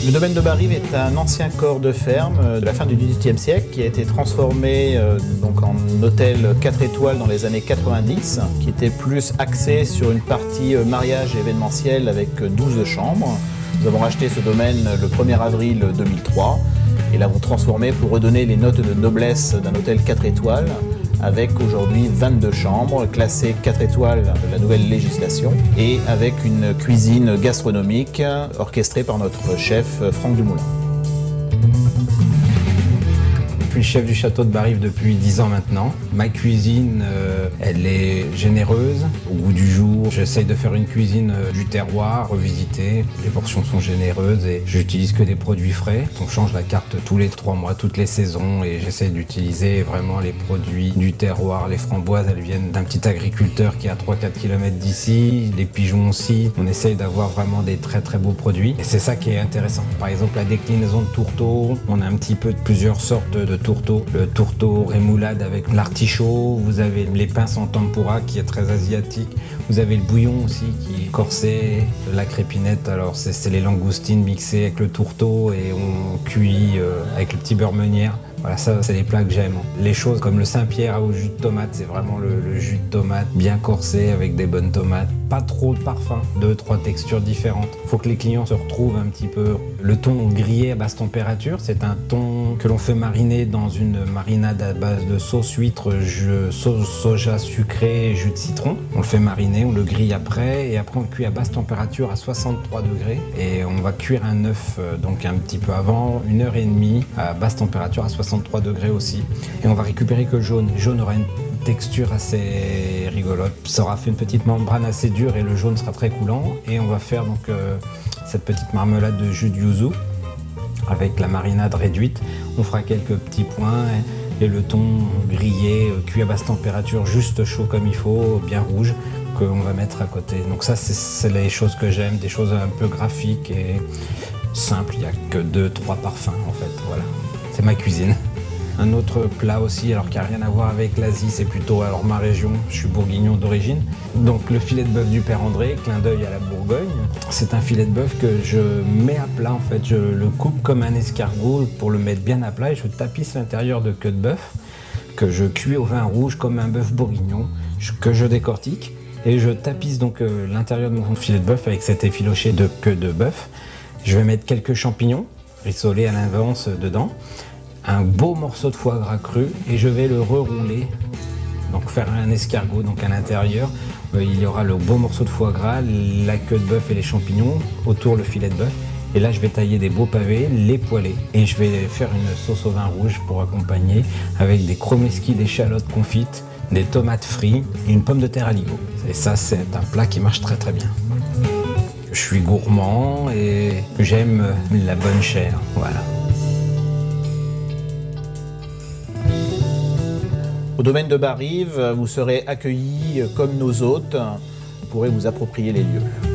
Le domaine de Bas-Rive est un ancien corps de ferme de la fin du XVIIIe siècle qui a été transformé donc en hôtel 4 étoiles dans les années 90, qui était plus axé sur une partie mariage événementiel avec 12 chambres. Nous avons racheté ce domaine le 1er avril 2003 et l'avons transformé pour redonner les notes de noblesse d'un hôtel 4 étoiles avec aujourd'hui 22 chambres classées 4 étoiles de la nouvelle législation et avec une cuisine gastronomique orchestrée par notre chef Franck Dumoulin. Je suis chef du château de Bas-Rive depuis 10 ans maintenant. Ma cuisine, elle est généreuse. Au goût du jour, j'essaye de faire une cuisine du terroir, revisitée. Les portions sont généreuses et j'utilise que des produits frais. On change la carte tous les 3 mois, toutes les saisons et j'essaie d'utiliser vraiment les produits du terroir. Les framboises, elles viennent d'un petit agriculteur qui est à 3-4 km d'ici. Les pigeons aussi. On essaye d'avoir vraiment des très très beaux produits et c'est ça qui est intéressant. Par exemple, la déclinaison de tourteau, on a un petit peu de plusieurs sortes de tourteau. Le tourteau rémoulade avec l'artichaut, vous avez les pinces en tempura qui est très asiatique, vous avez le bouillon aussi qui est corsé, la crépinette, alors c'est les langoustines mixées avec le tourteau et on cuit avec le petit beurre meunière. Voilà, ça c'est les plats que j'aime. Les choses comme le Saint-Pierre au jus de tomate, c'est vraiment le jus de tomate bien corsé avec des bonnes tomates. Pas trop de parfum, 2-3 textures différentes. Il faut que les clients se retrouvent un petit peu. Le thon grillé à basse température, c'est un thon que l'on fait mariner dans une marinade à base de sauce huître, sauce soja sucrée et jus de citron. On le fait mariner, on le grille après et après on le cuit à basse température à 63 degrés et on va cuire un œuf donc un petit peu avant, 1h30 à basse température à 63 degrés aussi. Et on va récupérer que le jaune. Le jaune aura une texture assez rigolote. Ça aura fait une petite membrane assez dure et le jaune sera très coulant. Et on va faire donc cette petite marmelade de jus de yuzu avec la marinade réduite. On fera quelques petits points et le thon grillé, cuit à basse température, juste chaud comme il faut, bien rouge, qu'on va mettre à côté. Donc ça, c'est les choses que j'aime, des choses un peu graphiques et simples. Il n'y a que 2-3 parfums en fait. Voilà, c'est ma cuisine. Un autre plat aussi, alors qui n'a rien à voir avec l'Asie, c'est plutôt alors ma région, je suis bourguignon d'origine. Donc le filet de bœuf du Père André, clin d'œil à la Bourgogne. C'est un filet de bœuf que je mets à plat en fait, je le coupe comme un escargot pour le mettre bien à plat et je tapisse l'intérieur de queue de bœuf que je cuis au vin rouge comme un bœuf bourguignon, que je décortique et je tapisse donc l'intérieur de mon filet de bœuf avec cet effiloché de queue de bœuf. Je vais mettre quelques champignons rissolés à l'avance dedans. Un beau morceau de foie gras cru et je vais le rerouler, donc faire un escargot donc à l'intérieur. Il y aura le beau morceau de foie gras, la queue de bœuf et les champignons, autour le filet de bœuf. Et là je vais tailler des beaux pavés, les poêler et je vais faire une sauce au vin rouge pour accompagner avec des chromeski, des échalotes confites, des tomates frites et une pomme de terre aligot. Et ça c'est un plat qui marche très très bien. Je suis gourmand et j'aime la bonne chair, voilà. Au domaine de Bas-Rive, vous serez accueillis comme nos hôtes. Vous pourrez vous approprier les lieux.